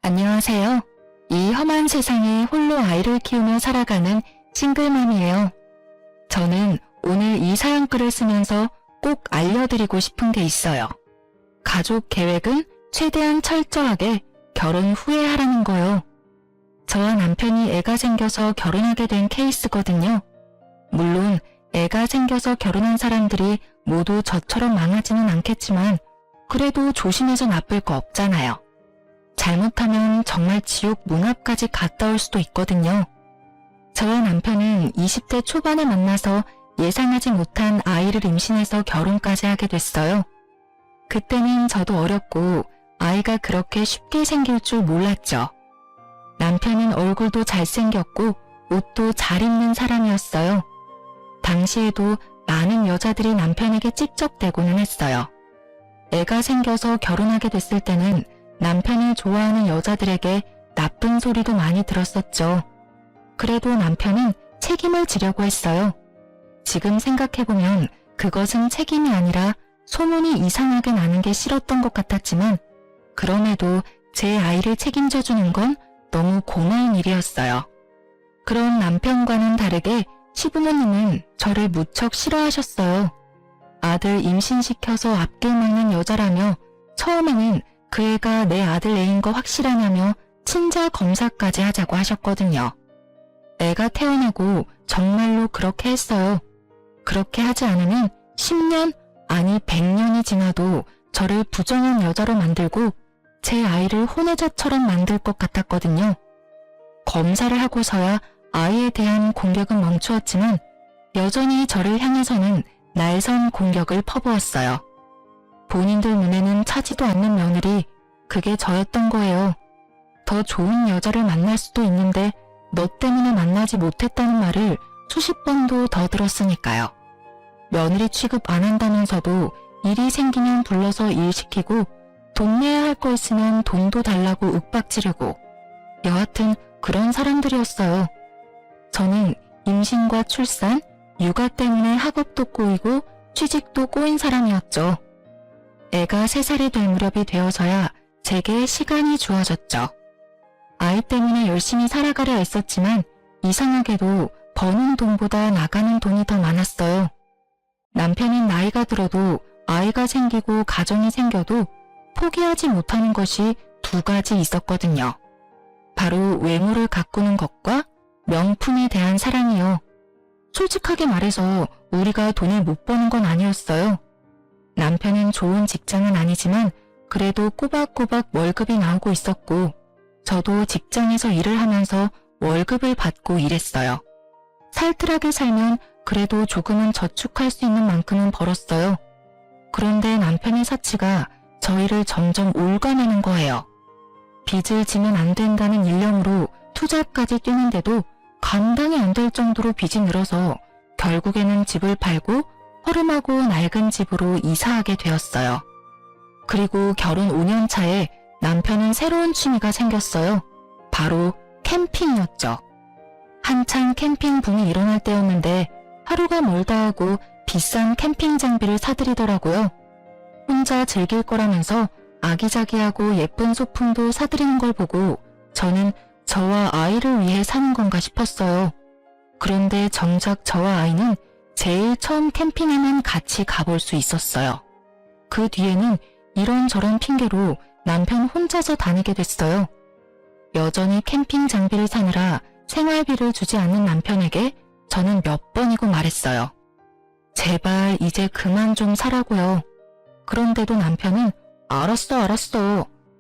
안녕하세요. 이 험한 세상에 홀로 아이를 키우며 살아가는 싱글맘이에요. 저는 오늘 이 사연글을 쓰면서 꼭 알려드리고 싶은 게 있어요. 가족 계획은 최대한 철저하게 결혼 후에 하라는 거요. 저와 남편이 애가 생겨서 결혼하게 된 케이스거든요. 물론 애가 생겨서 결혼한 사람들이 모두 저처럼 망하지는 않겠지만 그래도 조심해서 나쁠 거 없잖아요. 잘못하면 정말 지옥 문 앞까지 갔다 올 수도 있거든요. 저와 남편은 20대 초반에 만나서 예상하지 못한 아이를 임신해서 결혼까지 하게 됐어요. 그때는 저도 어렸고 아이가 그렇게 쉽게 생길 줄 몰랐죠. 남편은 얼굴도 잘생겼고 옷도 잘 입는 사람이었어요. 당시에도 많은 여자들이 남편에게 찝적대고는 했어요. 애가 생겨서 결혼하게 됐을 때는 남편이 좋아하는 여자들에게 나쁜 소리도 많이 들었었죠. 그래도 남편은 책임을 지려고 했어요. 지금 생각해보면 그것은 책임이 아니라 소문이 이상하게 나는 게 싫었던 것 같았지만 그럼에도 제 아이를 책임져주는 건 너무 고마운 일이었어요. 그런 남편과는 다르게 시부모님은 저를 무척 싫어하셨어요. 아들 임신시켜서 앞길 막는 여자라며 처음에는 그 애가 내 아들 애인 거 확실하냐며 친자 검사까지 하자고 하셨거든요. 애가 태어나고 정말로 그렇게 했어요. 그렇게 하지 않으면 10년 아니 100년이 지나도 저를 부정한 여자로 만들고 제 아이를 혼외자처럼 만들 것 같았거든요. 검사를 하고서야 아이에 대한 공격은 멈추었지만 여전히 저를 향해서는 날선 공격을 퍼부었어요. 본인들 눈에는 차지도 않는 며느리, 그게 저였던 거예요. 더 좋은 여자를 만날 수도 있는데 너 때문에 만나지 못했다는 말을 수십 번도 더 들었으니까요. 며느리 취급 안 한다면서도 일이 생기면 불러서 일 시키고 돈 내야 할 거 있으면 돈도 달라고 윽박지르고 여하튼 그런 사람들이었어요. 저는 임신과 출산, 육아 때문에 학업도 꼬이고 취직도 꼬인 사람이었죠. 애가 3살이 될 무렵이 되어서야 제게 시간이 주어졌죠. 아이 때문에 열심히 살아가려 했었지만 이상하게도 버는 돈보다 나가는 돈이 더 많았어요. 남편은 나이가 들어도 아이가 생기고 가정이 생겨도 포기하지 못하는 것이 2가지 있었거든요. 바로 외모를 가꾸는 것과 명품에 대한 사랑이요. 솔직하게 말해서 우리가 돈을 못 버는 건 아니었어요. 남편은 좋은 직장은 아니지만 그래도 꼬박꼬박 월급이 나오고 있었고 저도 직장에서 일을 하면서 월급을 받고 일했어요. 살뜰하게 살면 그래도 조금은 저축할 수 있는 만큼은 벌었어요. 그런데 남편의 사치가 저희를 점점 올가매는 거예요. 빚을 지면 안 된다는 일념으로 투자까지 뛰는데도 감당이 안 될 정도로 빚이 늘어서 결국에는 집을 팔고 허름하고 낡은 집으로 이사하게 되었어요. 그리고 결혼 5년 차에 남편은 새로운 취미가 생겼어요. 바로 캠핑이었죠. 한창 캠핑 붐이 일어날 때였는데 하루가 멀다 하고 비싼 캠핑 장비를 사들이더라고요. 혼자 즐길 거라면서 아기자기하고 예쁜 소품도 사들이는 걸 보고 저는 저와 아이를 위해 사는 건가 싶었어요. 그런데 정작 저와 아이는 제일 처음 캠핑에만 같이 가볼 수 있었어요. 그 뒤에는 이런저런 핑계로 남편 혼자서 다니게 됐어요. 여전히 캠핑 장비를 사느라 생활비를 주지 않는 남편에게 저는 몇 번이고 말했어요. 제발 이제 그만 좀 사라고요. 그런데도 남편은 알았어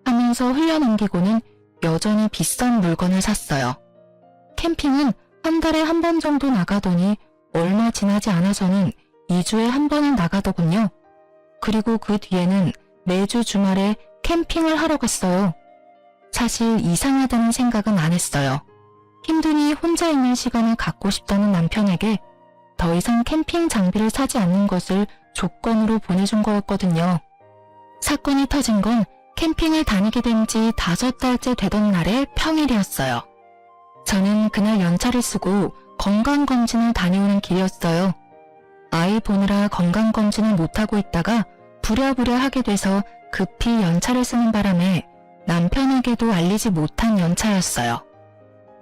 하면서 흘려넘기고는 여전히 비싼 물건을 샀어요. 캠핑은 한 달에 한 번 정도 나가더니 얼마 지나지 않아서는 2주에 한 번은 나가더군요. 그리고 그 뒤에는 매주 주말에 캠핑을 하러 갔어요. 사실 이상하다는 생각은 안 했어요. 힘드니 혼자 있는 시간을 갖고 싶다는 남편에게 더 이상 캠핑 장비를 사지 않는 것을 조건으로 보내준 거였거든요. 사건이 터진 건 캠핑을 다니게 된 지 5달째 되던 날의 평일이었어요. 저는 그날 연차를 쓰고 건강검진을 다녀오는 길이었어요. 아이 보느라 건강검진을 못하고 있다가 부랴부랴 하게 돼서 급히 연차를 쓰는 바람에 남편에게도 알리지 못한 연차였어요.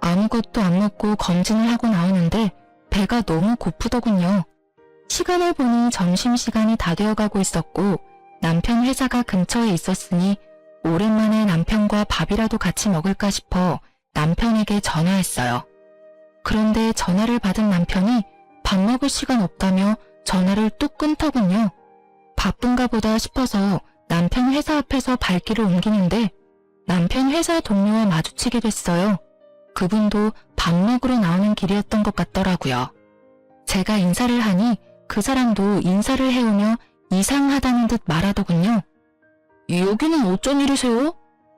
아무것도 안 먹고 검진을 하고 나오는데 배가 너무 고프더군요. 시간을 보니 점심시간이 다 되어가고 있었고 남편 회사가 근처에 있었으니 오랜만에 남편과 밥이라도 같이 먹을까 싶어 남편에게 전화했어요. 그런데 전화를 받은 남편이 밥 먹을 시간 없다며 전화를 뚝 끊더군요. 바쁜가 보다 싶어서 남편 회사 앞에서 발길을 옮기는데 남편 회사 동료와 마주치게 됐어요. 그분도 밥 먹으러 나오는 길이었던 것 같더라고요. 제가 인사를 하니 그 사람도 인사를 해오며 이상하다는 듯 말하더군요. 여기는 어쩐 일이세요?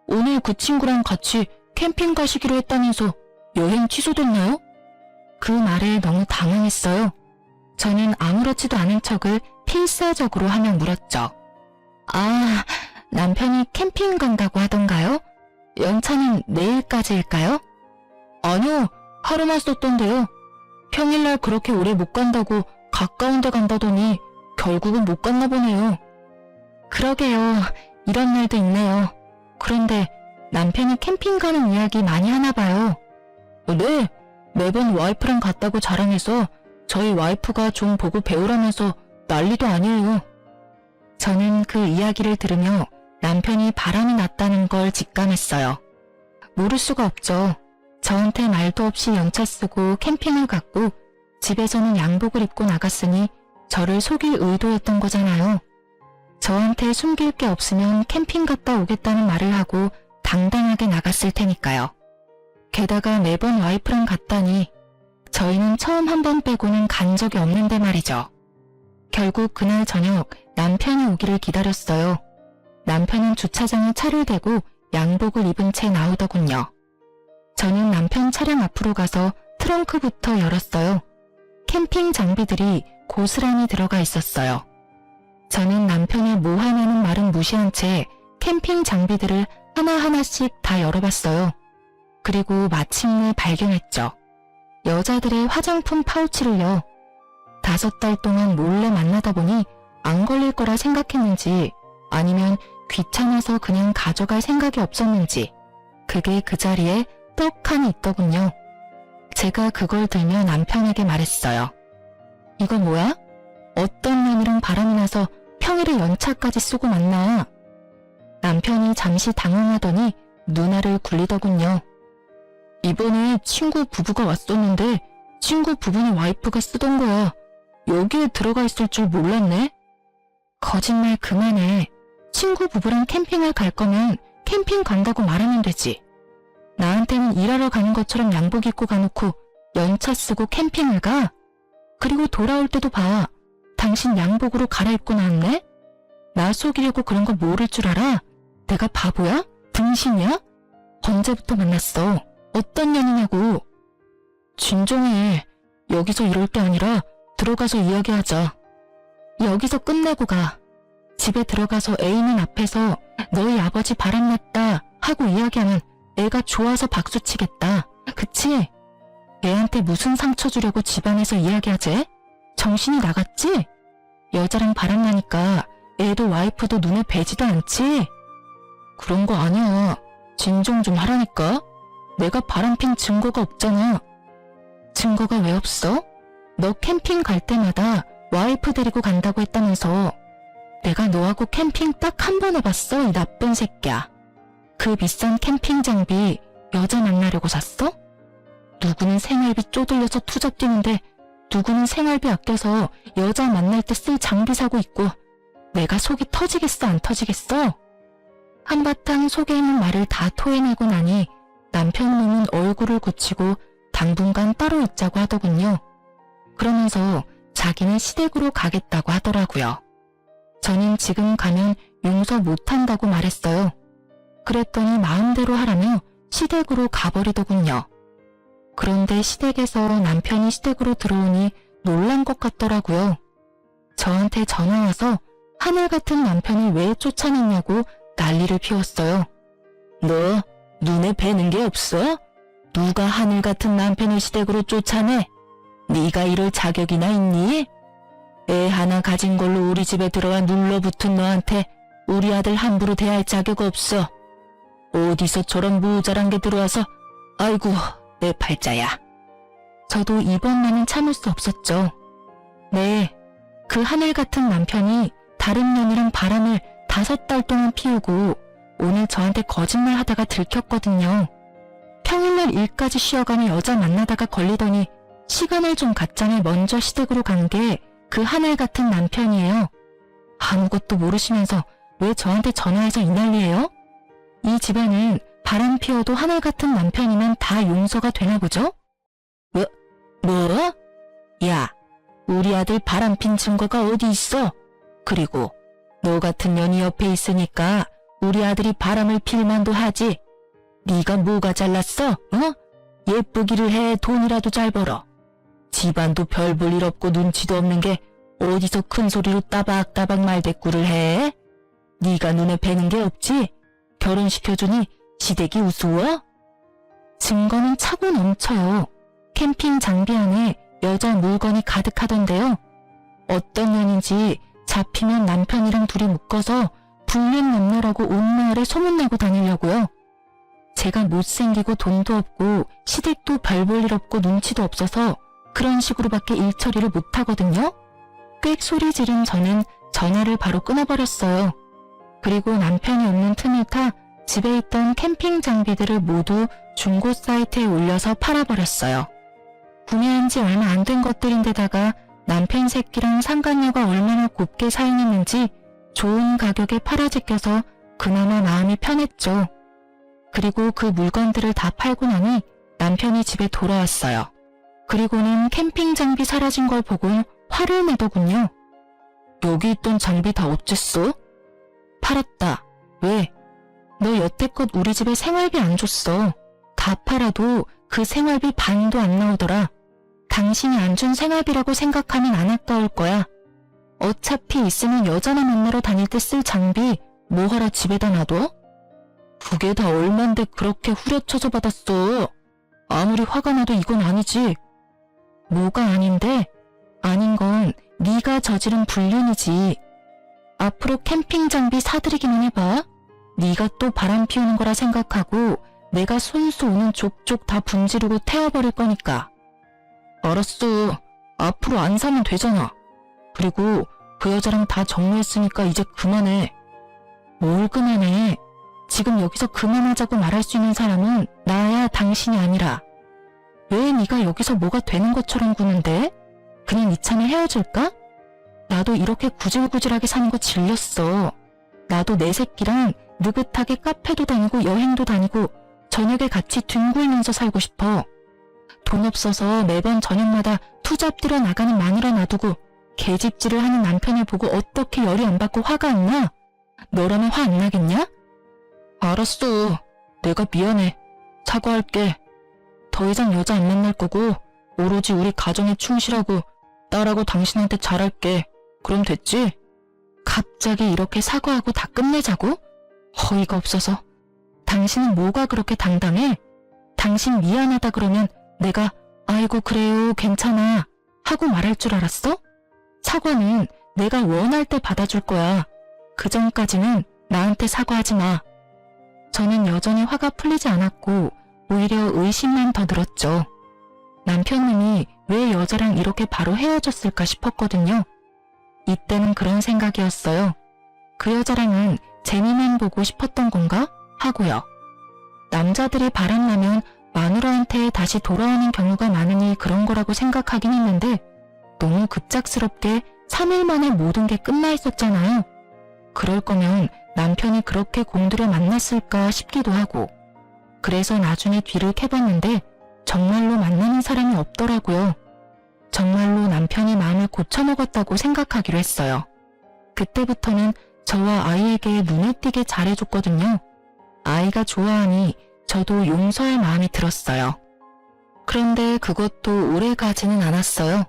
오늘 그 친구랑 같이 캠핑 가시기로 했다면서 여행 취소됐나요? 그 말에 너무 당황했어요. 저는 아무렇지도 않은 척을 필사적으로 하며 물었죠. 아, 남편이 캠핑 간다고 하던가요? 연차는 내일까지일까요? 아니요, 하루만 썼던데요. 평일날 그렇게 오래 못 간다고 가까운 데 간다더니 결국은 못 갔나 보네요. 그러게요. 이런 날도 있네요. 그런데 남편이 캠핑 가는 이야기 많이 하나 봐요. 네, 매번 와이프랑 갔다고 자랑해서 저희 와이프가 좀 보고 배우라면서 난리도 아니에요. 저는 그 이야기를 들으며 남편이 바람이 났다는 걸 직감했어요. 모를 수가 없죠. 저한테 말도 없이 연차 쓰고 캠핑을 갔고 집에서는 양복을 입고 나갔으니 저를 속일 의도였던 거잖아요. 저한테 숨길 게 없으면 캠핑 갔다 오겠다는 말을 하고 당당하게 나갔을 테니까요. 게다가 매번 와이프랑 갔다니 저희는 처음 한 번 빼고는 간 적이 없는데 말이죠. 결국 그날 저녁 남편이 오기를 기다렸어요. 남편은 주차장에 차를 대고 양복을 입은 채 나오더군요. 저는 남편 차량 앞으로 가서 트렁크부터 열었어요. 캠핑 장비들이 고스란히 들어가 있었어요. 저는 남편의 뭐 하냐는 말은 무시한 채 캠핑 장비들을 하나하나씩 다 열어봤어요. 그리고 마침내 발견했죠. 여자들의 화장품 파우치를요. 5달 동안 몰래 만나다 보니 안 걸릴 거라 생각했는지 아니면 귀찮아서 그냥 가져갈 생각이 없었는지 그게 그 자리에 떡하니 있더군요. 제가 그걸 들며 남편에게 말했어요. 이거 뭐야? 어떤 놈이랑 바람이 나서 평일에 연차까지 쓰고 만나. 남편이 잠시 당황하더니 눈알을 굴리더군요. 이번에 친구 부부가 왔었는데 친구 부부네 와이프가 쓰던 거야. 여기에 들어가 있을 줄 몰랐네. 거짓말 그만해. 친구 부부랑 캠핑을 갈 거면 캠핑 간다고 말하면 되지. 나한테는 일하러 가는 것처럼 양복 입고 가놓고 연차 쓰고 캠핑을 가? 그리고 돌아올 때도 봐. 당신 양복으로 갈아입고 나왔네? 나 속이려고 그런 거 모를 줄 알아? 내가 바보야? 등신이야? 언제부터 만났어? 어떤 년이냐고. 진정해. 여기서 이럴 때 아니라 들어가서 이야기하자. 여기서 끝내고 가. 집에 들어가서 애인은 앞에서 너희 아버지 바람났다 하고 이야기하면 애가 좋아서 박수치겠다. 그치? 애한테 무슨 상처 주려고 집안에서 이야기하지? 정신이 나갔지? 여자랑 바람나니까 애도 와이프도 눈에 뵈지도 않지? 그런 거 아니야. 진정 좀 하라니까. 내가 바람핀 증거가 없잖아. 증거가 왜 없어? 너 캠핑 갈 때마다 와이프 데리고 간다고 했다면서. 내가 너하고 캠핑 딱 한 번 해봤어, 이 나쁜 새끼야. 그 비싼 캠핑 장비 여자 만나려고 샀어? 누구는 생활비 쪼들려서 투잡 뛰는데 누구는 생활비 아껴서 여자 만날 때 쓸 장비 사고 있고 내가 속이 터지겠어 안 터지겠어? 한바탕 속에 있는 말을 다 토해내고 나니 남편 놈은 얼굴을 굳히고 당분간 따로 있자고 하더군요. 그러면서 자기는 시댁으로 가겠다고 하더라고요. 저는 지금 가면 용서 못한다고 말했어요. 그랬더니 마음대로 하라며 시댁으로 가버리더군요. 그런데 시댁에서 남편이 시댁으로 들어오니 놀란 것 같더라고요. 저한테 전화와서 하늘 같은 남편을 왜 쫓아냈냐고 난리를 피웠어요. 너 눈에 뵈는 게 없어? 누가 하늘 같은 남편을 시댁으로 쫓아내? 네가 이럴 자격이나 있니? 애 하나 가진 걸로 우리 집에 들어와 눌러붙은 너한테 우리 아들 함부로 대할 자격 없어. 어디서 저런 모자란 게 들어와서, 아이고, 내 팔자야. 저도 이번만은 참을 수 없었죠. 네, 그 하늘 같은 남편이 다른 년이랑 바람을 5달 동안 피우고 오늘 저한테 거짓말 하다가 들켰거든요. 평일날 일까지 쉬어가며 여자 만나다가 걸리더니 시간을 좀 갖자며 먼저 시댁으로 간 게 그 하늘 같은 남편이에요. 아무것도 모르시면서 왜 저한테 전화해서 이 난리예요? 이 집안은 바람 피워도 하늘 같은 남편이면 다 용서가 되나 보죠? 뭐? 야, 우리 아들 바람 핀 증거가 어디 있어? 그리고 너 같은 년이 옆에 있으니까 우리 아들이 바람을 필 만도 하지. 네가 뭐가 잘났어? 예쁘기를 해, 돈이라도 잘 벌어. 집안도 별 볼 일 없고 눈치도 없는 게 어디서 큰 소리로 따박따박 말대꾸를 해? 네가 눈에 뵈는 게 없지? 결혼시켜주니 시댁이 우스워? 증거는 차고 넘쳐요. 캠핑 장비 안에 여자 물건이 가득하던데요. 어떤 년인지 잡히면 남편이랑 둘이 묶어서 불륜 남녀라고 온 마을에 소문내고 다니려고요. 제가 못생기고 돈도 없고 시댁도 별 볼 일 없고 눈치도 없어서 그런 식으로밖에 일 처리를 못하거든요. 꽥 소리 지른 저는 전화를 바로 끊어버렸어요. 그리고 남편이 없는 틈을 타 집에 있던 캠핑 장비들을 모두 중고 사이트에 올려서 팔아버렸어요. 구매한 지 얼마 안 된 것들인데다가 남편 새끼랑 상간녀가 얼마나 곱게 사용했는지 좋은 가격에 팔아제껴서 그나마 마음이 편했죠. 그리고 그 물건들을 다 팔고 나니 남편이 집에 돌아왔어요. 그리고는 캠핑 장비 사라진 걸 보고 화를 내더군요. 여기 있던 장비 다 어쨌어? 팔았다. 왜? 너 여태껏 우리 집에 생활비 안 줬어. 다 팔아도 그 생활비 반도 안 나오더라. 당신이 안 준 생활비라고 생각하면 안 아까울 거야. 어차피 있으면 여자나 만나러 다닐 때 쓸 장비 뭐하러 집에다 놔둬? 그게 다 얼만데 그렇게 후려쳐서 받았어. 아무리 화가 나도 이건 아니지. 뭐가 아닌데? 아닌 건 네가 저지른 불륜이지. 앞으로 캠핑 장비 사들이기만 해봐. 네가 또 바람 피우는 거라 생각하고 내가 손수 오는 족족 다 분지르고 태워버릴 거니까. 알았어. 앞으로 안 사면 되잖아. 그리고 그 여자랑 다 정리했으니까 이제 그만해. 뭘 그만해? 지금 여기서 그만하자고 말할 수 있는 사람은 나야 당신이 아니라. 왜 네가 여기서 뭐가 되는 것처럼 구는데? 그냥 이참에 헤어질까? 나도 이렇게 구질구질하게 사는 거 질렸어. 나도 내 새끼랑 느긋하게 카페도 다니고 여행도 다니고 저녁에 같이 뒹굴면서 살고 싶어. 돈 없어서 매번 저녁마다 투잡 뛰러 나가는 마누라 놔두고 개집질을 하는 남편을 보고 어떻게 열이 안 받고 화가 안 나? 너라면 화 안 나겠냐? 알았어. 내가 미안해. 사과할게. 더 이상 여자 안 만날 거고 오로지 우리 가정에 충실하고 딸하고 당신한테 잘할게. 그럼 됐지? 갑자기 이렇게 사과하고 다 끝내자고? 어이가 없어서. 당신은 뭐가 그렇게 당당해? 당신 미안하다 그러면 내가 아이고 그래요 괜찮아 하고 말할 줄 알았어? 사과는 내가 원할 때 받아줄 거야. 그 전까지는 나한테 사과하지 마. 저는 여전히 화가 풀리지 않았고 오히려 의심만 더 들었죠. 남편님이 왜 여자랑 이렇게 바로 헤어졌을까 싶었거든요. 이때는 그런 생각이었어요. 그 여자랑은 재미만 보고 싶었던 건가? 하고요. 남자들이 바람나면 마누라한테 다시 돌아오는 경우가 많으니 그런 거라고 생각하긴 했는데 너무 급작스럽게 3일 만에 모든 게 끝나 있었잖아요. 그럴 거면 남편이 그렇게 공들여 만났을까 싶기도 하고 그래서 나중에 뒤를 캐봤는데 정말로 만나는 사람이 없더라고요. 정말로 남편이 마음을 고쳐먹었다고 생각하기로 했어요. 그때부터는 저와 아이에게 눈에 띄게 잘해줬거든요. 아이가 좋아하니 저도 용서할 마음이 들었어요. 그런데 그것도 오래 가지는 않았어요.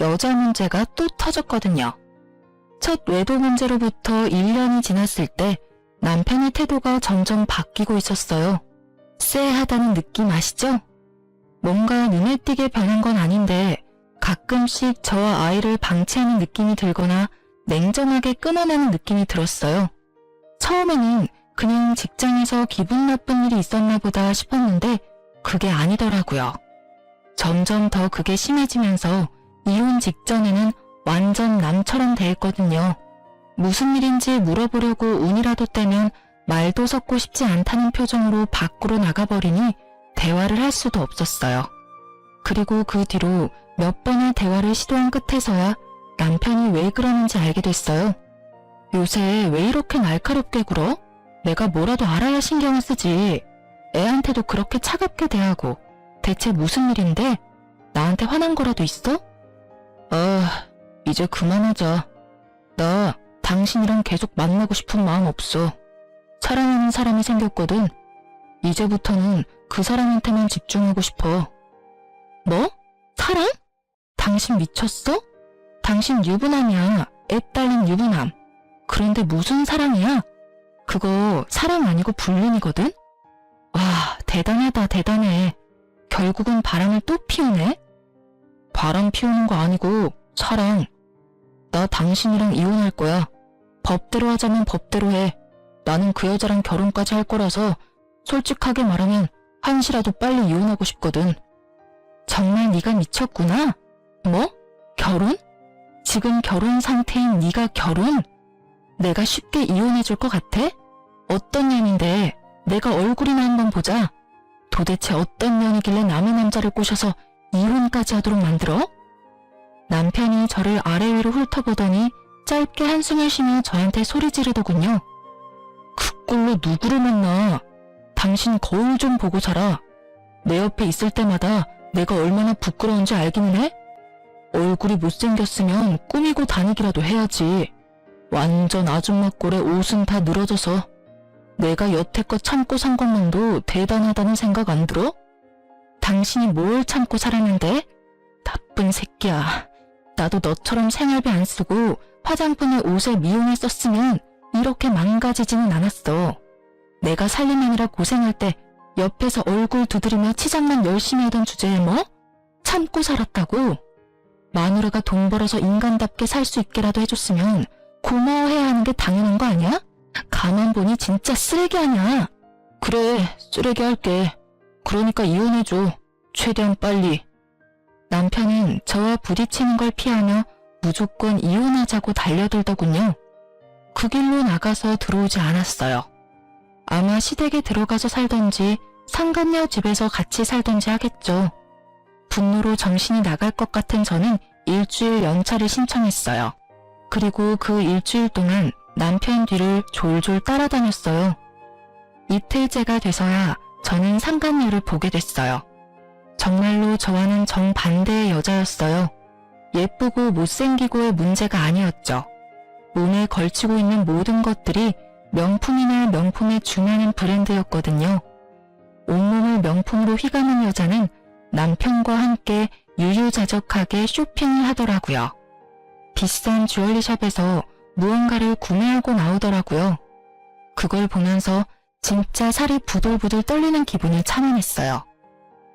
여자 문제가 또 터졌거든요. 첫 외도 문제로부터 1년이 지났을 때 남편의 태도가 점점 바뀌고 있었어요. 쎄하다는 느낌 아시죠? 뭔가 눈에 띄게 변한 건 아닌데 가끔씩 저와 아이를 방치하는 느낌이 들거나 냉정하게 끊어내는 느낌이 들었어요. 처음에는 그냥 직장에서 기분 나쁜 일이 있었나 보다 싶었는데 그게 아니더라고요. 점점 더 그게 심해지면서 이혼 직전에는 완전 남처럼 대했거든요. 무슨 일인지 물어보려고 운이라도 떼면 말도 섞고 싶지 않다는 표정으로 밖으로 나가버리니 대화를 할 수도 없었어요. 그리고 그 뒤로 몇 번의 대화를 시도한 끝에서야 남편이 왜 그러는지 알게 됐어요. 요새 왜 이렇게 날카롭게 굴어? 내가 뭐라도 알아야 신경을 쓰지. 애한테도 그렇게 차갑게 대하고 대체 무슨 일인데? 나한테 화난 거라도 있어? 이제 그만하자. 나 당신이랑 계속 만나고 싶은 마음 없어. 사랑하는 사람이 생겼거든. 이제부터는 그 사람한테만 집중하고 싶어. 뭐? 사랑? 당신 미쳤어? 당신 유부남이야. 애 딸린 유부남. 그런데 무슨 사랑이야? 그거 사랑 아니고 불륜이거든? 와, 대단하다, 대단해. 결국은 바람을 또 피우네? 바람 피우는 거 아니고 사랑. 나 당신이랑 이혼할 거야. 법대로 하자면 법대로 해. 나는 그 여자랑 결혼까지 할 거라서 솔직하게 말하면 한시라도 빨리 이혼하고 싶거든. 정말 네가 미쳤구나? 뭐? 결혼? 지금 결혼 상태인 네가 결혼? 내가 쉽게 이혼해줄 것 같아? 어떤 년인데 내가 얼굴이나 한번 보자. 도대체 어떤 년이길래 남의 남자를 꼬셔서 이혼까지 하도록 만들어? 남편이 저를 아래 위로 훑어보더니 짧게 한숨을 쉬며 저한테 소리 지르더군요. 그 꼴로 누구를 만나? 당신 거울 좀 보고 살아. 내 옆에 있을 때마다 내가 얼마나 부끄러운지 알기는 해? 얼굴이 못생겼으면 꾸미고 다니기라도 해야지. 완전 아줌마 꼴에 옷은 다 늘어져서. 내가 여태껏 참고 산 것만도 대단하다는 생각 안 들어? 당신이 뭘 참고 살았는데? 나쁜 새끼야. 나도 너처럼 생활비 안 쓰고 화장품에 옷에 미용에 썼으면 이렇게 망가지지는 않았어. 내가 살림하느라 고생할 때 옆에서 얼굴 두드리며 치장만 열심히 하던 주제에 뭐? 참고 살았다고? 마누라가 돈 벌어서 인간답게 살 수 있게라도 해줬으면 고마워해야 하는 게 당연한 거 아니야? 가만 보니 진짜 쓰레기 아니야. 그래, 쓰레기 할게. 그러니까 이혼해줘. 최대한 빨리. 남편은 저와 부딪히는 걸 피하며 무조건 이혼하자고 달려들더군요. 그 길로 나가서 들어오지 않았어요. 아마 시댁에 들어가서 살던지 상간녀 집에서 같이 살던지 하겠죠. 분노로 정신이 나갈 것 같은 저는 일주일 연차를 신청했어요. 그리고 그 일주일 동안 남편 뒤를 졸졸 따라다녔어요. 이틀째가 돼서야 저는 상간녀를 보게 됐어요. 정말로 저와는 정반대의 여자였어요. 예쁘고 못생기고의 문제가 아니었죠. 몸에 걸치고 있는 모든 것들이 명품이나 명품에 준하는 브랜드였거든요. 온몸을 명품으로 휘감은 여자는 남편과 함께 유유자적하게 쇼핑을 하더라고요. 비싼 주얼리샵에서 무언가를 구매하고 나오더라고요. 그걸 보면서 진짜 살이 부들부들 떨리는 기분을 참아냈어요.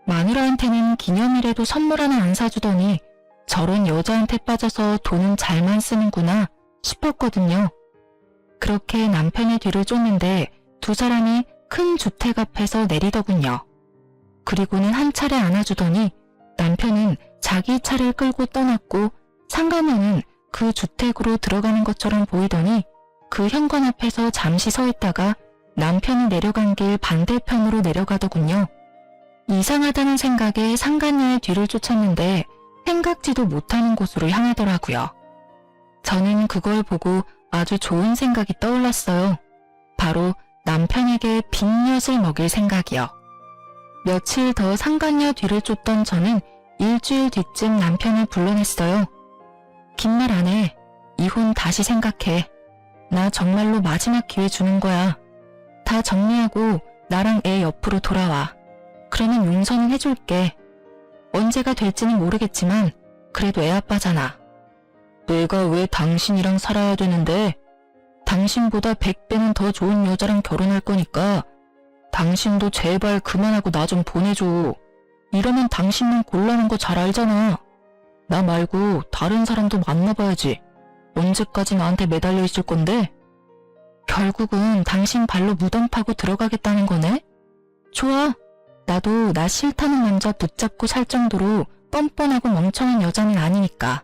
마누라한테는 기념일에도 선물 하나 안 사주더니 저런 여자한테 빠져서 돈은 잘만 쓰는구나 싶었거든요. 그렇게 남편의 뒤를 쫓는데 두 사람이 큰 주택 앞에서 내리더군요. 그리고는 한 차례 안아주더니 남편은 자기 차를 끌고 떠났고 상간녀는 그 주택으로 들어가는 것처럼 보이더니 그 현관 앞에서 잠시 서 있다가 남편이 내려간 길 반대편으로 내려가더군요. 이상하다는 생각에 상간녀의 뒤를 쫓았는데 생각지도 못하는 곳으로 향하더라고요. 저는 그걸 보고 아주 좋은 생각이 떠올랐어요. 바로 남편에게 빅엿을 먹일 생각이요. 며칠 더 상간녀 뒤를 쫓던 저는 일주일 뒤쯤 남편을 불러냈어요. 긴 말 안 해. 이혼 다시 생각해. 나 정말로 마지막 기회 주는 거야. 다 정리하고 나랑 애 옆으로 돌아와. 그러면 용서는 해줄게. 언제가 될지는 모르겠지만 그래도 애 아빠잖아. 내가 왜 당신이랑 살아야 되는데? 당신보다 100배는 더 좋은 여자랑 결혼할 거니까 당신도 제발 그만하고 나 좀 보내줘. 이러면 당신만 곤란한 거 잘 알잖아. 나 말고 다른 사람도 만나봐야지. 언제까지 나한테 매달려 있을 건데? 결국은 당신 발로 무덤 파고 들어가겠다는 거네? 좋아. 나도 나 싫다는 남자 붙잡고 살 정도로 뻔뻔하고 멍청한 여자는 아니니까.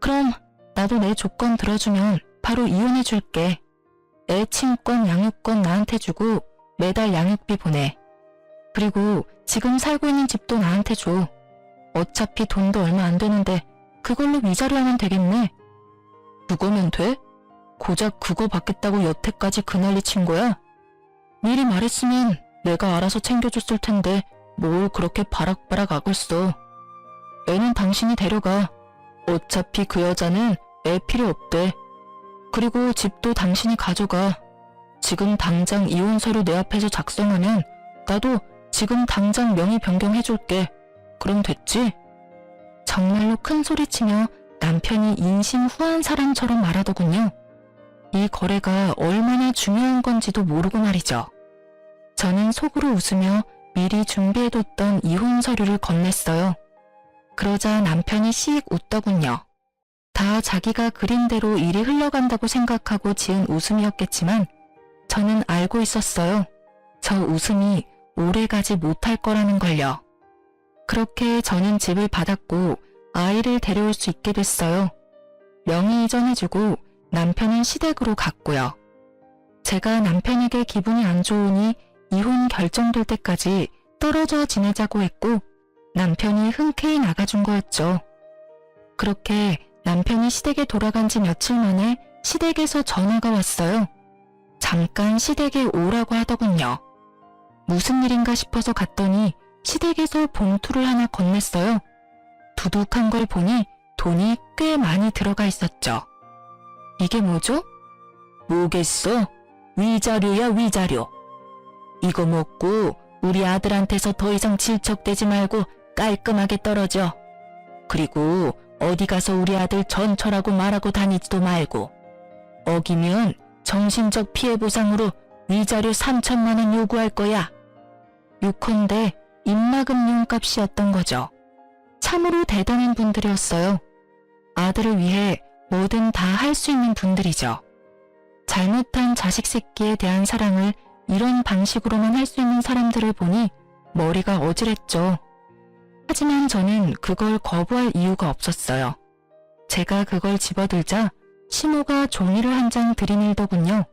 그럼 나도 내 조건 들어주면 바로 이혼해 줄게. 애 친권, 양육권 나한테 주고 매달 양육비 보내. 그리고 지금 살고 있는 집도 나한테 줘. 어차피 돈도 얼마 안 되는데 그걸로 위자료 하면 되겠네. 그거면 돼? 고작 그거 받겠다고 여태까지 그 난리 친 거야? 미리 말했으면 내가 알아서 챙겨줬을 텐데 뭘 그렇게 바락바락 악을 써. 애는 당신이 데려가. 어차피 그 여자는 애 필요 없대. 그리고 집도 당신이 가져가. 지금 당장 이혼 서류 내 앞에서 작성하면 나도 지금 당장 명의 변경해줄게. 그럼 됐지? 정말로 큰 소리치며 남편이 인심후한 사람처럼 말하더군요. 이 거래가 얼마나 중요한 건지도 모르고 말이죠. 저는 속으로 웃으며 미리 준비해뒀던 이혼 서류를 건넸어요. 그러자 남편이 씩 웃더군요. 다 자기가 그린 대로 일이 흘러간다고 생각하고 지은 웃음이었겠지만 저는 알고 있었어요. 저 웃음이 오래가지 못할 거라는 걸요. 그렇게 저는 집을 받았고 아이를 데려올 수 있게 됐어요. 명의 이전해주고 남편은 시댁으로 갔고요. 제가 남편에게 기분이 안 좋으니 이혼 결정될 때까지 떨어져 지내자고 했고 남편이 흔쾌히 나가준 거였죠. 그렇게 남편이 시댁에 돌아간 지 며칠 만에 시댁에서 전화가 왔어요. 잠깐 시댁에 오라고 하더군요. 무슨 일인가 싶어서 갔더니 시댁에서 봉투를 하나 건넸어요. 두둑한 걸 보니 돈이 꽤 많이 들어가 있었죠. 이게 뭐죠? 뭐겠어? 위자료야, 위자료. 이거 먹고 우리 아들한테서 더 이상 질척대지 말고 깔끔하게 떨어져. 그리고 어디 가서 우리 아들 전처라고 말하고 다니지도 말고. 어기면 정신적 피해 보상으로 위자료 3천만 원 요구할 거야. 요컨대 입막음 용값이었던 거죠. 참으로 대단한 분들이었어요. 아들을 위해 뭐든 다 할 수 있는 분들이죠. 잘못한 자식 새끼에 대한 사랑을 이런 방식으로만 할 수 있는 사람들을 보니 머리가 어지랬죠. 하지만 저는 그걸 거부할 이유가 없었어요. 제가 그걸 집어들자 시모가 종이를 한 장 들이밀더군요.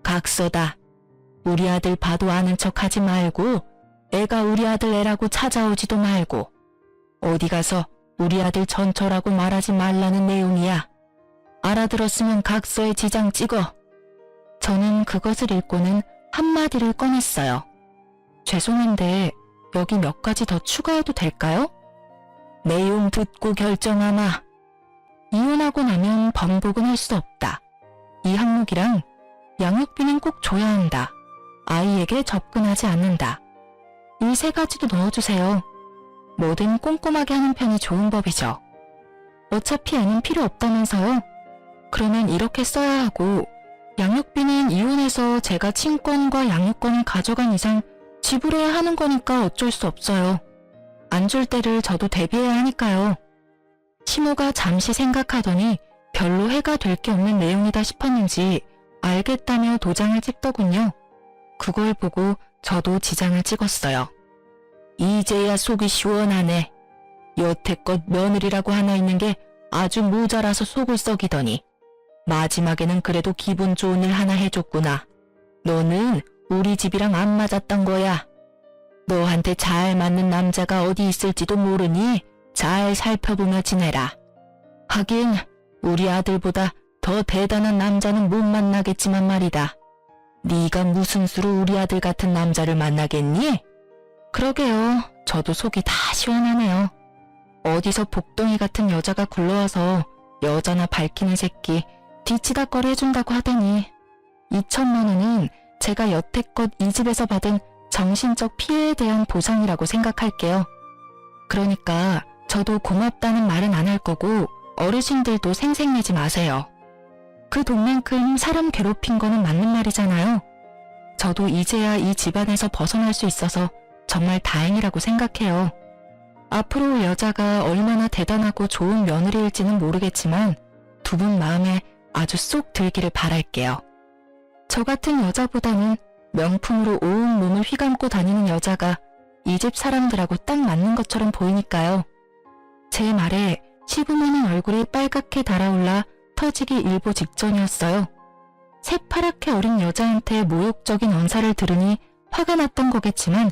각서다. 우리 아들 봐도 아는 척 하지 말고 애가 우리 아들 애라고 찾아오지도 말고 어디 가서 우리 아들 전처라고 말하지 말라는 내용이야. 알아들었으면 각서에 지장 찍어. 저는 그것을 읽고는 한마디를 꺼냈어요. 죄송한데 여기 몇 가지 더 추가해도 될까요? 내용 듣고 결정하마. 이혼하고 나면 번복은 할 수 없다. 이 항목이랑 양육비는 꼭 줘야 한다. 아이에게 접근하지 않는다. 이 세 가지도 넣어주세요. 뭐든 꼼꼼하게 하는 편이 좋은 법이죠. 어차피 애는 필요 없다면서요? 그러면 이렇게 써야 하고 양육비는 이혼해서 제가 친권과 양육권을 가져간 이상 지불해야 하는 거니까 어쩔 수 없어요. 안 줄 때를 저도 대비해야 하니까요. 시모가 잠시 생각하더니 별로 해가 될 게 없는 내용이다 싶었는지 알겠다며 도장을 찍더군요. 그걸 보고 저도 지장을 찍었어요. 이제야 속이 시원하네. 여태껏 며느리라고 하나 있는 게 아주 모자라서 속을 썩이더니 마지막에는 그래도 기분 좋은 일 하나 해줬구나. 너는 우리 집이랑 안 맞았던 거야. 너한테 잘 맞는 남자가 어디 있을지도 모르니 잘 살펴보며 지내라. 하긴 우리 아들보다 더 대단한 남자는 못 만나겠지만 말이다. 네가 무슨 수로 우리 아들 같은 남자를 만나겠니? 그러게요. 저도 속이 다 시원하네요. 어디서 복덩이 같은 여자가 굴러와서 여자나 밝히는 새끼 뒤치다거리 해준다고 하더니 2천만 원은 제가 여태껏 이 집에서 받은 정신적 피해에 대한 보상이라고 생각할게요. 그러니까 저도 고맙다는 말은 안 할 거고 어르신들도 생색내지 마세요. 그 돈만큼 사람 괴롭힌 거는 맞는 말이잖아요. 저도 이제야 이 집안에서 벗어날 수 있어서 정말 다행이라고 생각해요. 앞으로 여자가 얼마나 대단하고 좋은 며느리일지는 모르겠지만 두 분 마음에 아주 쏙 들기를 바랄게요. 저 같은 여자보다는 명품으로 온 몸을 휘감고 다니는 여자가 이 집 사람들하고 딱 맞는 것처럼 보이니까요. 제 말에 시부모님 얼굴이 빨갛게 달아올라 터지기 일보 직전이었어요. 새파랗게 어린 여자한테 모욕적인 언사를 들으니 화가 났던 거겠지만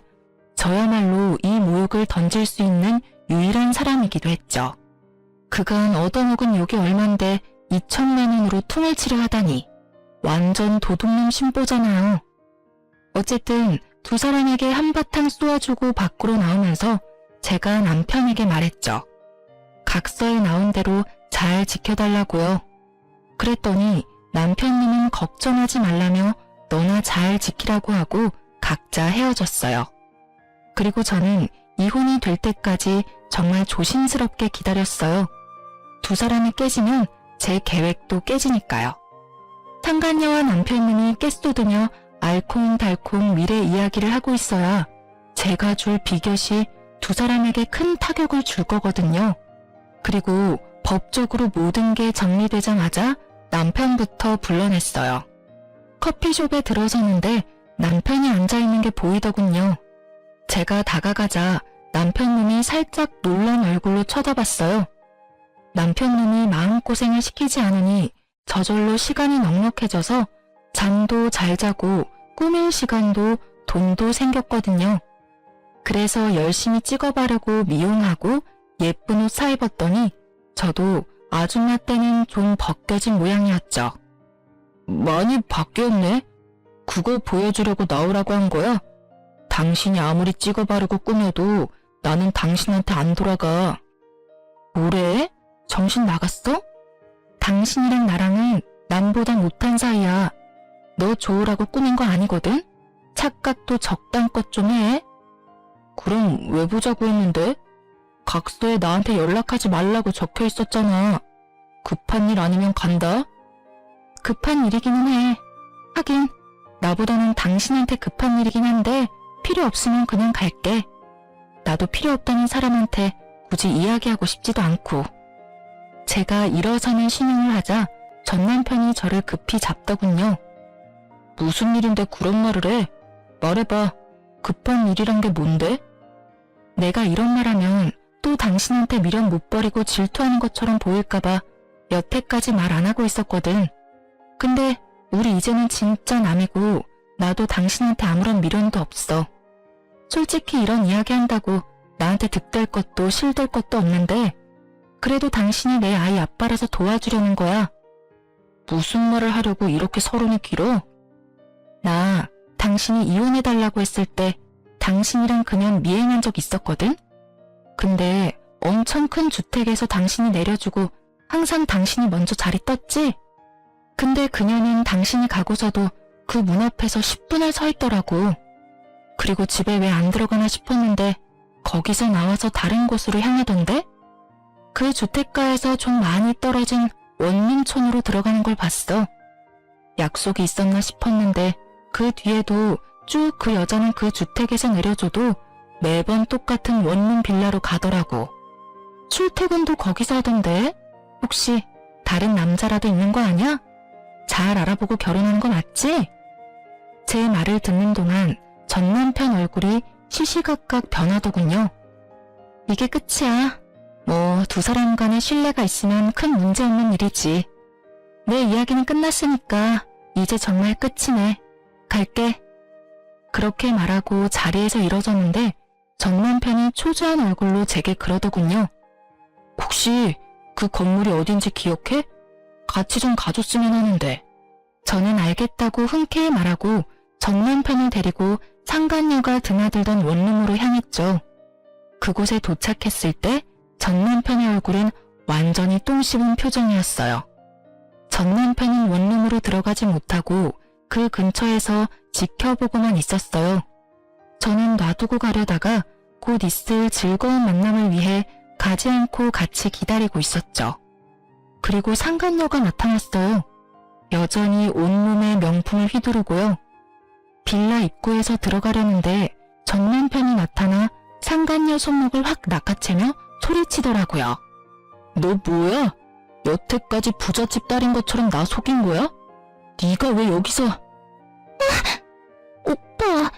저야말로 이 모욕을 던질 수 있는 유일한 사람이기도 했죠. 그간 얻어먹은 욕이 얼만데 2천만 원으로 퉁을 치려 하다니 완전 도둑놈 신보잖아요. 어쨌든 두 사람에게 한바탕 쏘아주고 밖으로 나오면서 제가 남편에게 말했죠. 각서에 나온 대로 잘 지켜달라고요. 그랬더니 남편님은 걱정하지 말라며 너나 잘 지키라고 하고 각자 헤어졌어요. 그리고 저는 이혼이 될 때까지 정말 조심스럽게 기다렸어요. 두 사람이 깨지면 제 계획도 깨지니까요. 상간녀와 남편님이 깨쏟으며 알콩달콩 미래 이야기를 하고 있어야 제가 줄 비곁이 두 사람에게 큰 타격을 줄 거거든요. 그리고 법적으로 모든 게 정리되자마자 남편부터 불러냈어요. 커피숍에 들어서는데 남편이 앉아있는 게 보이더군요. 제가 다가가자 남편놈이 살짝 놀란 얼굴로 쳐다봤어요. 남편놈이 마음고생을 시키지 않으니 저절로 시간이 넉넉해져서 잠도 잘 자고 꾸밀 시간도 돈도 생겼거든요. 그래서 열심히 찍어바르고 미용하고 예쁜 옷 사입었더니 저도 아줌마 때는 좀 벗겨진 모양이었죠. 많이 바뀌었네. 그걸 보여주려고 나오라고 한 거야? 당신이 아무리 찍어바르고 꾸며도 나는 당신한테 안 돌아가. 뭐래? 정신 나갔어? 당신이랑 나랑은 남보다 못한 사이야. 너 좋으라고 꾸민 거 아니거든? 착각도 적당껏 좀 해. 그럼 왜 보자고 했는데? 각서에 나한테 연락하지 말라고 적혀 있었잖아. 급한 일 아니면 간다? 급한 일이기는 해. 하긴 나보다는 당신한테 급한 일이긴 한데 필요 없으면 그냥 갈게. 나도 필요 없다는 사람한테 굳이 이야기하고 싶지도 않고. 제가 일어서는 신용을 하자 전 남편이 저를 급히 잡더군요. 무슨 일인데 그런 말을 해? 말해봐. 급한 일이란 게 뭔데? 내가 이런 말하면 또 당신한테 미련 못 버리고 질투하는 것처럼 보일까봐 여태까지 말 안 하고 있었거든. 근데 우리 이제는 진짜 남이고 나도 당신한테 아무런 미련도 없어. 솔직히 이런 이야기 한다고 나한테 득될 것도 실될 것도 없는데 그래도 당신이 내 아이 아빠라서 도와주려는 거야. 무슨 말을 하려고 이렇게 서론이 길어? 나 당신이 이혼해달라고 했을 때 당신이랑 그냥 미행한 적 있었거든? 근데 엄청 큰 주택에서 당신이 내려주고 항상 당신이 먼저 자리 떴지? 근데 그녀는 당신이 가고서도 그 문 앞에서 10분을 서 있더라고. 그리고 집에 왜 안 들어가나 싶었는데 거기서 나와서 다른 곳으로 향하던데? 그 주택가에서 좀 많이 떨어진 원민촌으로 들어가는 걸 봤어. 약속이 있었나 싶었는데 그 뒤에도 쭉 그 여자는 그 주택에서 내려줘도 매번 똑같은 원룸 빌라로 가더라고. 출퇴근도 거기서 하던데? 혹시 다른 남자라도 있는 거 아니야? 잘 알아보고 결혼하는 거 맞지? 제 말을 듣는 동안 전 남편 얼굴이 시시각각 변하더군요. 이게 끝이야. 뭐 두 사람 간의 신뢰가 있으면 큰 문제 없는 일이지. 내 이야기는 끝났으니까 이제 정말 끝이네. 갈게. 그렇게 말하고 자리에서 일어섰는데 전 남편이 초조한 얼굴로 제게 그러더군요. 혹시 그 건물이 어딘지 기억해? 같이 좀 가줬으면 하는데. 저는 알겠다고 흔쾌히 말하고 전 남편을 데리고 상간녀가 드나들던 원룸으로 향했죠. 그곳에 도착했을 때 전 남편의 얼굴은 완전히 똥 씹은 표정이었어요. 전 남편은 원룸으로 들어가지 못하고 그 근처에서 지켜보고만 있었어요. 저는 놔두고 가려다가 곧 있을 즐거운 만남을 위해 가지 않고 같이 기다리고 있었죠. 그리고 상간녀가 나타났어요. 여전히 온몸에 명품을 휘두르고요. 빌라 입구에서 들어가려는데 전 남편이 나타나 상간녀 손목을 확 낚아채며 소리치더라고요. 너 뭐야? 여태까지 부잣집 딸인 것처럼 나 속인 거야? 네가 왜 여기서? 오빠,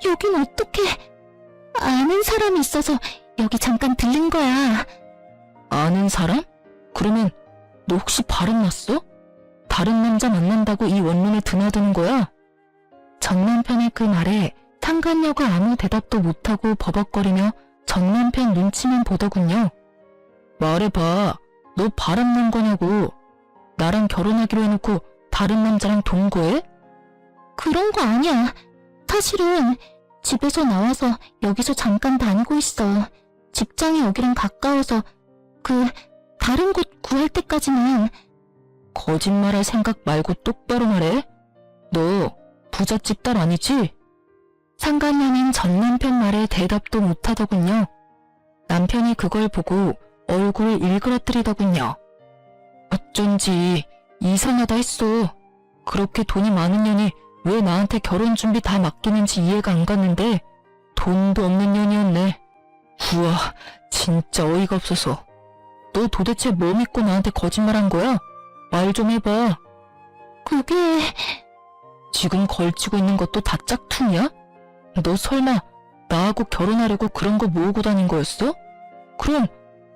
여긴 어떡해? 아는 사람이 있어서 여기 잠깐 들른 거야. 아는 사람? 그러면 너 혹시 바람났어? 다른 남자 만난다고 이 원룸에 드나드는 거야? 전 남편의 그 말에 상간녀가 아무 대답도 못하고 버벅거리며 전 남편 눈치만 보더군요. 말해봐. 너 바람난 거냐고. 나랑 결혼하기로 해놓고 다른 남자랑 동거해? 그런 거 아니야. 사실은 집에서 나와서 여기서 잠깐 다니고 있어. 직장이 여기랑 가까워서 다른 곳 구할 때까지는. 거짓말할 생각 말고 똑바로 말해. 너 부잣집 딸 아니지? 상간녀는 전 남편 말에 대답도 못하더군요. 남편이 그걸 보고 얼굴을 일그러뜨리더군요. 어쩐지 이상하다 했어. 그렇게 돈이 많은 년이 왜 나한테 결혼 준비 다 맡기는지 이해가 안 갔는데 돈도 없는 년이었네. 우와, 진짜 어이가 없어서. 너 도대체 뭐 믿고 나한테 거짓말한 거야? 말 좀 해봐. 그게... 지금 걸치고 있는 것도 다 짝퉁이야? 너 설마 나하고 결혼하려고 그런 거 모으고 다닌 거였어? 그럼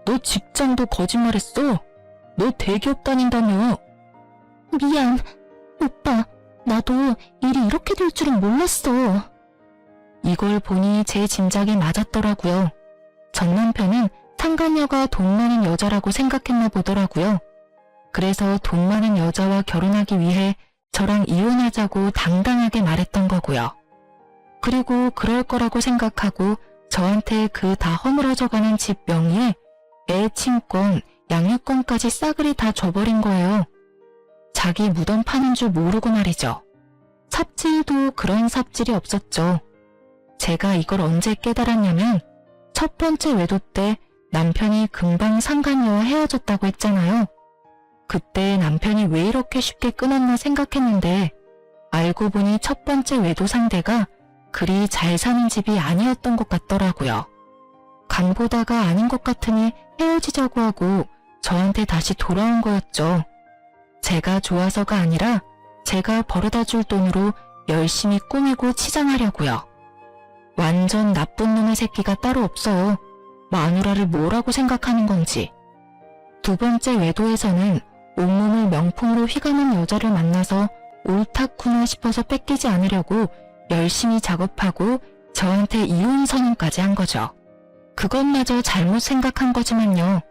너 직장도 거짓말했어. 너 대기업 다닌다며. 미안. 오빠, 나도 일이 이렇게 될 줄은 몰랐어. 이걸 보니 제 짐작이 맞았더라고요. 전 남편은 상간녀가 돈 많은 여자라고 생각했나 보더라고요. 그래서 돈 많은 여자와 결혼하기 위해 저랑 이혼하자고 당당하게 말했던 거고요. 그리고 그럴 거라고 생각하고 저한테 그 다 허물어져가는 집 명의에 애 친권, 양육권까지 싸그리 다 줘버린 거예요. 자기 무덤 파는 줄 모르고 말이죠. 삽질도 그런 삽질이 없었죠. 제가 이걸 언제 깨달았냐면 첫 번째 외도 때 남편이 금방 상간녀와 헤어졌다고 했잖아요. 그때 남편이 왜 이렇게 쉽게 끊었나 생각했는데 알고 보니 첫 번째 외도 상대가 그리 잘 사는 집이 아니었던 것 같더라고요. 간보다가 아닌 것 같으니 헤어지자고 하고 저한테 다시 돌아온 거였죠. 제가 좋아서가 아니라 제가 벌어다 줄 돈으로 열심히 꾸미고 치장하려고요. 완전 나쁜 놈의 새끼가 따로 없어요. 마누라를 뭐라고 생각하는 건지. 두 번째 외도에서는 온몸을 명품으로 휘감은 여자를 만나서 옳다구나 싶어서 뺏기지 않으려고 열심히 작업하고 저한테 이혼 선언까지 한 거죠. 그것마저 잘못 생각한 거지만요.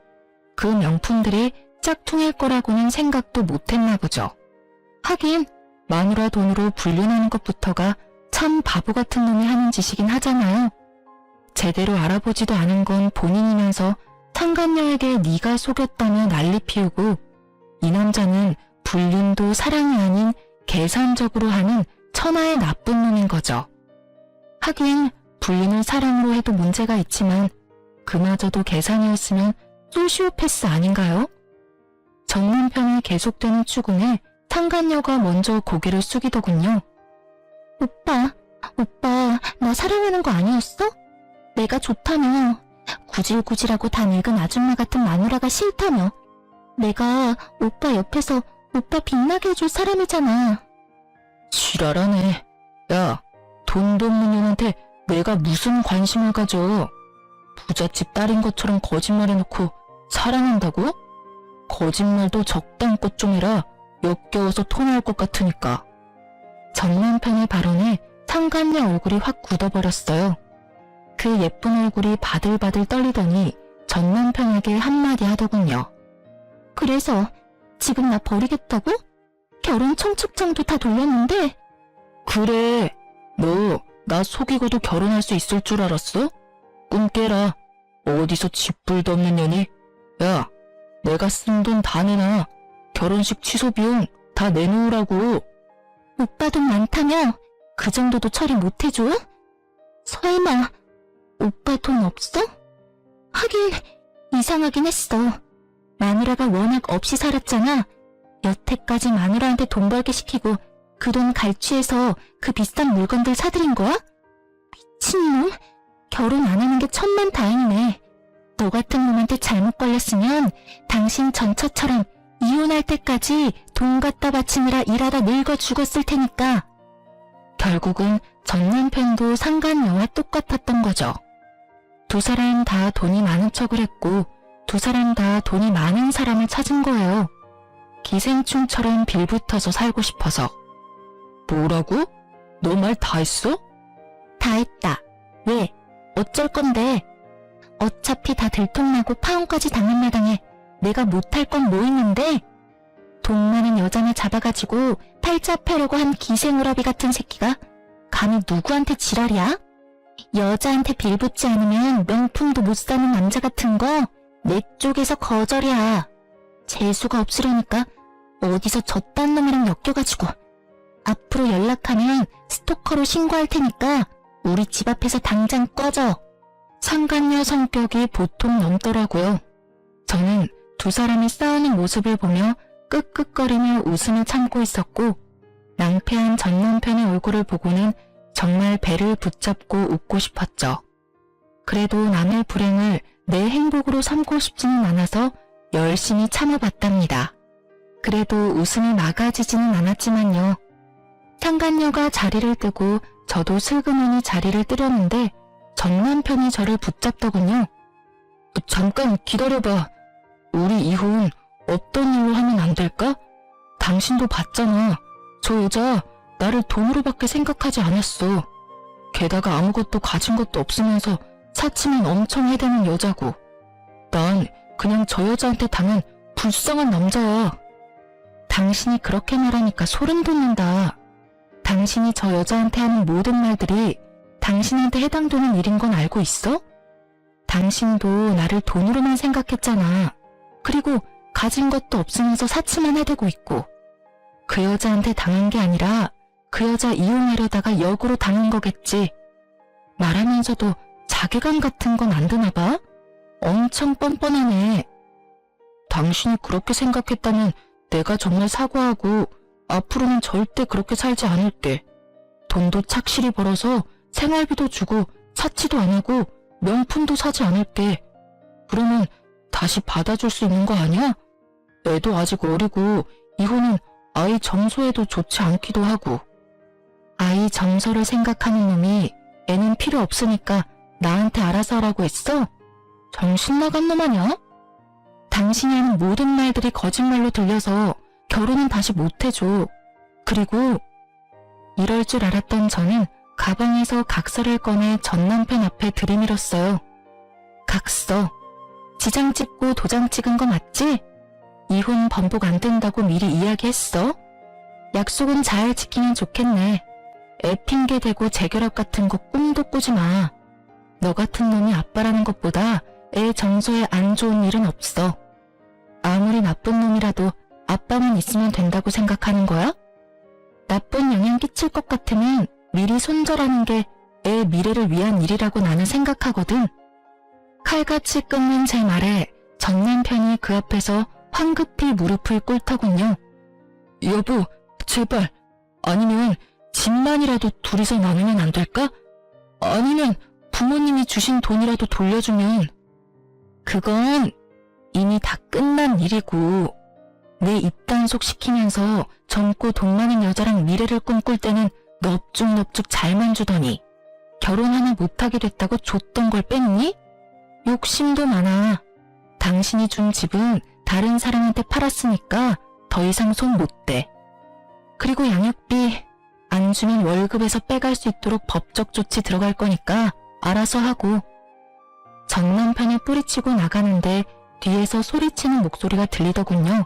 그 명품들이 짝퉁일 거라고는 생각도 못했나 보죠. 하긴 마누라 돈으로 불륜하는 것부터가 참 바보 같은 놈이 하는 짓이긴 하잖아요. 제대로 알아보지도 않은 건 본인이면서 상간녀에게 네가 속였다며 난리 피우고 이 남자는 불륜도 사랑이 아닌 계산적으로 하는 천하의 나쁜 놈인 거죠. 하긴 불륜을 사랑으로 해도 문제가 있지만 그마저도 계산이었으면 소시오패스 아닌가요? 전 남편이 계속되는 추궁에 상간녀가 먼저 고개를 숙이더군요. 오빠, 나 사랑하는 거 아니었어? 내가 좋다며. 구질구질하고 다 늙은 아줌마 같은 마누라가 싫다며. 내가 오빠 옆에서 오빠 빛나게 해줄 사람이잖아. 지랄하네. 야, 돈도 없는 년한테 내가 무슨 관심을 가져. 부잣집 딸인 것처럼 거짓말해놓고 사랑한다고? 거짓말도 적당껏 좀 해라. 역겨워서 토 나올 것 같으니까. 전 남편의 발언에 상간녀 얼굴이 확 굳어버렸어요. 그 예쁜 얼굴이 바들바들 떨리더니 전 남편에게 한마디 하더군요. 그래서 지금 나 버리겠다고? 결혼 청첩장도 다 돌렸는데. 그래, 너 나 속이고도 결혼할 수 있을 줄 알았어? 꿈 깨라. 어디서 쥐뿔도 없는 년이. 야, 내가 쓴 돈 다 내놔. 결혼식 취소 비용 다 내놓으라고. 오빠 돈 많다며? 그 정도도 처리 못해줘? 설마 오빠 돈 없어? 하긴 이상하긴 했어. 마누라가 워낙 없이 살았잖아. 여태까지 마누라한테 돈 벌게 시키고 그 돈 갈취해서 그 비싼 물건들 사들인 거야? 미친놈? 결혼 안 하는 게 천만다행이네. 너 같은 놈한테 잘못 걸렸으면 당신 전처처럼 이혼할 때까지 돈 갖다 바치느라 일하다 늙어 죽었을 테니까. 결국은 전 남편도 상간녀와 똑같았던 거죠. 두 사람 다 돈이 많은 척을 했고 두 사람 다 돈이 많은 사람을 찾은 거예요. 기생충처럼 빌붙어서 살고 싶어서. 뭐라고? 너 말 다 했어? 다 했다. 왜? 어쩔 건데? 어차피 다 들통나고 파혼까지 당한 마당에 내가 못할 건 뭐 있는데? 돈 많은 여자나 잡아가지고 팔자 패려고 한 기생우라비 같은 새끼가 감히 누구한테 지랄이야? 여자한테 빌붙지 않으면 명품도 못 사는 남자 같은 거 내 쪽에서 거절이야. 재수가 없으려니까 어디서 저딴 놈이랑 엮여가지고 앞으로 연락하면 스토커로 신고할 테니까 우리 집 앞에서 당장 꺼져. 상간녀 성격이 보통 넘더라고요. 저는 두 사람이 싸우는 모습을 보며 끄끄거리며 웃음을 참고 있었고 낭패한 전 남편의 얼굴을 보고는 정말 배를 붙잡고 웃고 싶었죠. 그래도 남의 불행을 내 행복으로 삼고 싶지는 않아서 열심히 참아봤답니다. 그래도 웃음이 막아지지는 않았지만요. 상간녀가 자리를 뜨고 저도 슬그머니 자리를 뜨려는데 전 남편이 저를 붙잡더군요. 잠깐 기다려봐. 우리 이혼 어떤 일로 하면 안 될까? 당신도 봤잖아. 저 여자 나를 돈으로밖에 생각하지 않았어. 게다가 아무것도 가진 것도 없으면서 사치만 엄청 해대는 여자고. 난 그냥 저 여자한테 당한 불쌍한 남자야. 당신이 그렇게 말하니까 소름 돋는다. 당신이 저 여자한테 하는 모든 말들이 당신한테 해당되는 일인 건 알고 있어? 당신도 나를 돈으로만 생각했잖아. 그리고 가진 것도 없으면서 사치만 해대고 있고. 그 여자한테 당한 게 아니라 그 여자 이용하려다가 역으로 당한 거겠지. 말하면서도 자괴감 같은 건 안 드나 봐? 엄청 뻔뻔하네. 당신이 그렇게 생각했다면 내가 정말 사과하고 앞으로는 절대 그렇게 살지 않을게. 돈도 착실히 벌어서 생활비도 주고 사치도 안 하고 명품도 사지 않을게. 그러면 다시 받아줄 수 있는 거 아니야? 애도 아직 어리고 이혼은 아이 정서에도 좋지 않기도 하고. 아이 정서를 생각하는 놈이 애는 필요 없으니까 나한테 알아서 하라고 했어? 정신 나간 놈 아냐? 당신이 하는 모든 말들이 거짓말로 들려서 결혼은 다시 못해줘. 그리고 이럴 줄 알았던 저는 가방에서 각서를 꺼내 전 남편 앞에 들이밀었어요. 각서. 지장 찍고 도장 찍은 거 맞지? 이혼 번복 안 된다고 미리 이야기했어. 약속은 잘 지키면 좋겠네. 애 핑계 대고 재결합 같은 거 꿈도 꾸지 마. 너 같은 놈이 아빠라는 것보다 애 정서에 안 좋은 일은 없어. 아무리 나쁜 놈이라도 아빠만 있으면 된다고 생각하는 거야? 나쁜 영향 끼칠 것 같으면 미리 손절하는 게 애 미래를 위한 일이라고 나는 생각하거든. 칼같이 끊는 제 말에 전 남편이 그 앞에서 황급히 무릎을 꿇더군요. 여보, 제발. 아니면 집만이라도 둘이서 나누면 안 될까? 아니면 부모님이 주신 돈이라도 돌려주면. 그건 이미 다 끝난 일이고 내 입단속 시키면서 젊고 돈 많은 여자랑 미래를 꿈꿀 때는 넙죽넙죽 잘만 주더니 결혼 하나 못하게 됐다고 줬던 걸 뺐니? 욕심도 많아. 당신이 준 집은 다른 사람한테 팔았으니까 더 이상 손 못 대. 그리고 양육비 안 주면 월급에서 빼갈 수 있도록 법적 조치 들어갈 거니까 알아서 하고. 전 남편이 뿌리치고 나가는데 뒤에서 소리치는 목소리가 들리더군요.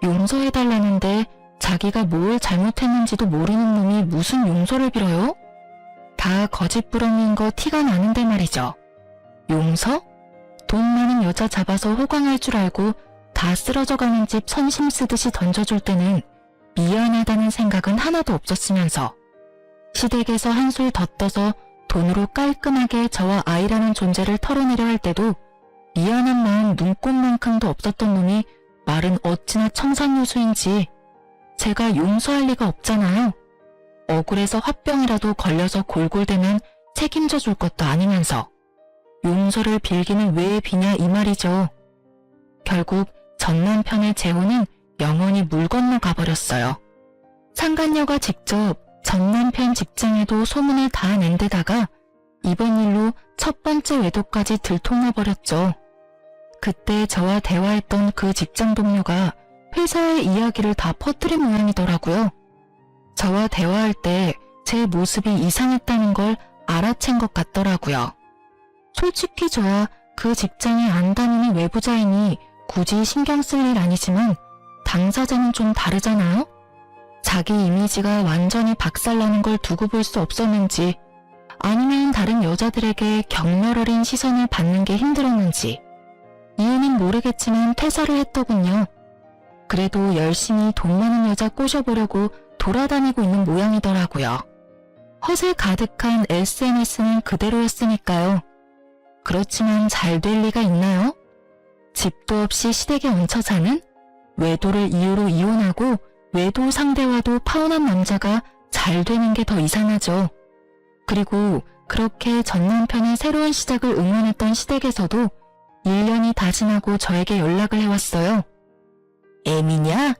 용서해달라는데 자기가 뭘 잘못했는지도 모르는 놈이 무슨 용서를 빌어요? 다 거짓부렁인 거 티가 나는데 말이죠. 용서? 돈 많은 여자 잡아서 호강할 줄 알고 다 쓰러져가는 집 선심 쓰듯이 던져줄 때는 미안하다는 생각은 하나도 없었으면서 시댁에서 한술 더 떠서 돈으로 깔끔하게 저와 아이라는 존재를 털어내려 할 때도 미안한 마음 눈꼽만큼도 없었던 놈이 말은 어찌나 청산유수인지 제가 용서할 리가 없잖아요. 억울해서 화병이라도 걸려서 골골대면 책임져 줄 것도 아니면서 용서를 빌기는 왜 비냐 이 말이죠. 결국 전 남편의 재혼은 영원히 물 건너 가버렸어요. 상간녀가 직접 전 남편 직장에도 소문을 다 낸 데다가 이번 일로 첫 번째 외도까지 들통나버렸죠. 그때 저와 대화했던 그 직장 동료가 회사의 이야기를 다 퍼뜨린 모양이더라고요. 저와 대화할 때 제 모습이 이상했다는 걸 알아챈 것 같더라고요. 솔직히 저야 그 직장에 안 다니는 외부자이니 굳이 신경 쓸 일 아니지만 당사자는 좀 다르잖아요? 자기 이미지가 완전히 박살나는 걸 두고 볼 수 없었는지 아니면 다른 여자들에게 경멸 어린 시선을 받는 게 힘들었는지 이유는 모르겠지만 퇴사를 했더군요. 그래도 열심히 돈 많은 여자 꼬셔보려고 돌아다니고 있는 모양이더라고요. 허세 가득한 SNS는 그대로였으니까요. 그렇지만 잘 될 리가 있나요? 집도 없이 시댁에 얹혀 사는 외도를 이유로 이혼하고 외도 상대와도 파혼한 남자가 잘 되는 게 더 이상하죠. 그리고 그렇게 전 남편의 새로운 시작을 응원했던 시댁에서도 1년이 다 지나고 저에게 연락을 해왔어요. 애미냐?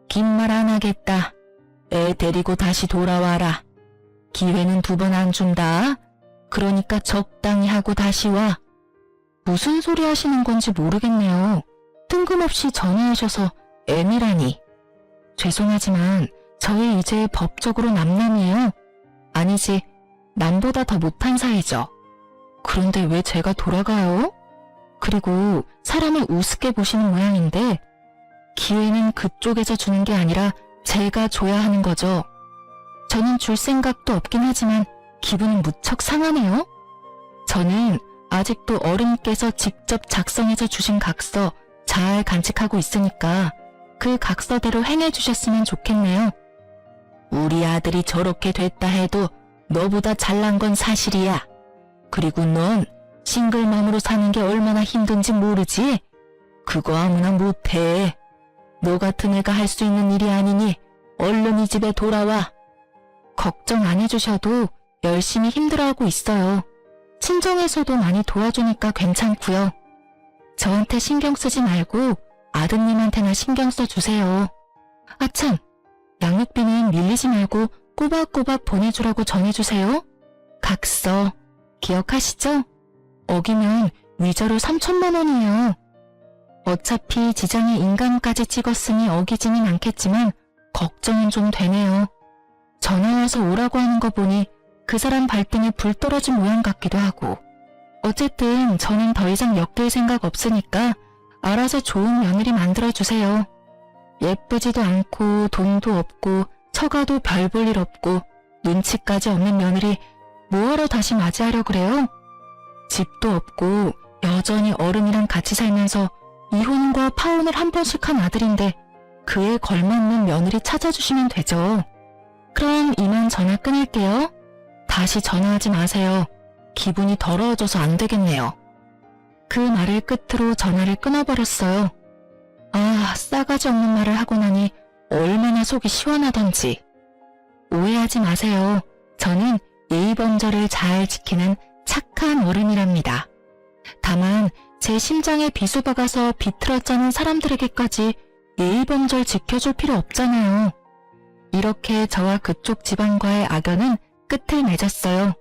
긴 말 안 하겠다. 애 데리고 다시 돌아와라. 기회는 2번 안 준다. 그러니까 적당히 하고 다시 와. 무슨 소리 하시는 건지 모르겠네요. 뜬금없이 전화하셔서 애미라니. 죄송하지만 저희 이제 법적으로 남남이에요. 아니지, 남보다 더 못한 사이죠. 그런데 왜 제가 돌아가요? 그리고 사람을 우습게 보시는 모양인데 기회는 그쪽에서 주는 게 아니라 제가 줘야 하는 거죠. 저는 줄 생각도 없긴 하지만 기분은 무척 상하네요. 저는 아직도 어른께서 직접 작성해서 주신 각서 잘 간직하고 있으니까 그 각서대로 행해주셨으면 좋겠네요. 우리 아들이 저렇게 됐다 해도 너보다 잘난 건 사실이야. 그리고 넌 싱글맘으로 사는 게 얼마나 힘든지 모르지? 그거 아무나 못해. 너 같은 애가 할 수 있는 일이 아니니 얼른 이 집에 돌아와. 걱정 안 해주셔도 열심히 힘들어하고 있어요. 친정에서도 많이 도와주니까 괜찮고요. 저한테 신경 쓰지 말고 아드님한테나 신경 써주세요. 아참, 양육비는 밀리지 말고 꼬박꼬박 보내주라고 전해주세요. 각서 기억하시죠? 어기면 위자료 3천만 원이에요. 어차피 지장에 인감까지 찍었으니 어기지는 않겠지만 걱정은 좀 되네요. 전화와서 오라고 하는 거 보니 그 사람 발등에 불 떨어진 모양 같기도 하고. 어쨌든 저는 더 이상 엮일 생각 없으니까 알아서 좋은 며느리 만들어주세요. 예쁘지도 않고 돈도 없고 처가도 별 볼 일 없고 눈치까지 없는 며느리 뭐하러 다시 맞이하려 그래요? 집도 없고 여전히 어른이랑 같이 살면서 이혼과 파혼을 한 번씩 한 아들인데 그에 걸맞는 며느리 찾아주시면 되죠. 그럼 이만 전화 끊을게요. 다시 전화하지 마세요. 기분이 더러워져서 안 되겠네요. 그 말을 끝으로 전화를 끊어버렸어요. 아, 싸가지 없는 말을 하고 나니 얼마나 속이 시원하던지. 오해하지 마세요. 저는 예의범절을 잘 지키는 착한 어른이랍니다. 다만 제 심장에 비수 박아서 비틀어짜는 사람들에게까지 예의범절 지켜줄 필요 없잖아요. 이렇게 저와 그쪽 집안과의 악연은 끝을 맺었어요.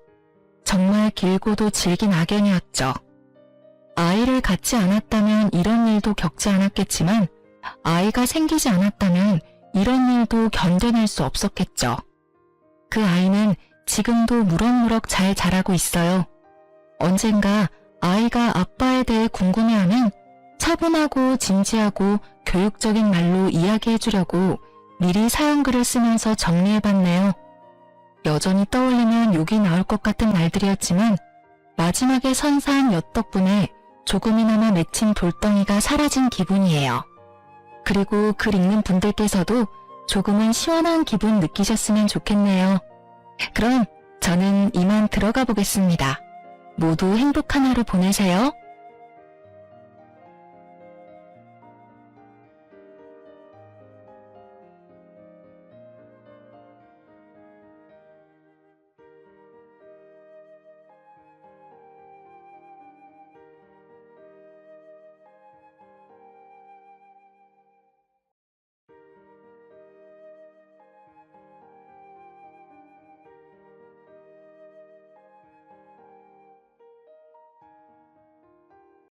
정말 길고도 질긴 악연이었죠. 아이를 갖지 않았다면 이런 일도 겪지 않았겠지만 아이가 생기지 않았다면 이런 일도 견뎌낼 수 없었겠죠. 그 아이는 지금도 무럭무럭 잘 자라고 있어요. 언젠가 아이가 아빠에 대해 궁금해하면 차분하고 진지하고 교육적인 말로 이야기해주려고 미리 사연글을 쓰면서 정리해봤네요. 여전히 떠올리면 욕이 나올 것 같은 날들이었지만 마지막에 선사한 엿 덕분에 조금이나마 맺힌 돌덩이가 사라진 기분이에요. 그리고 글 읽는 분들께서도 조금은 시원한 기분 느끼셨으면 좋겠네요. 그럼 저는 이만 들어가 보겠습니다. 모두 행복한 하루 보내세요.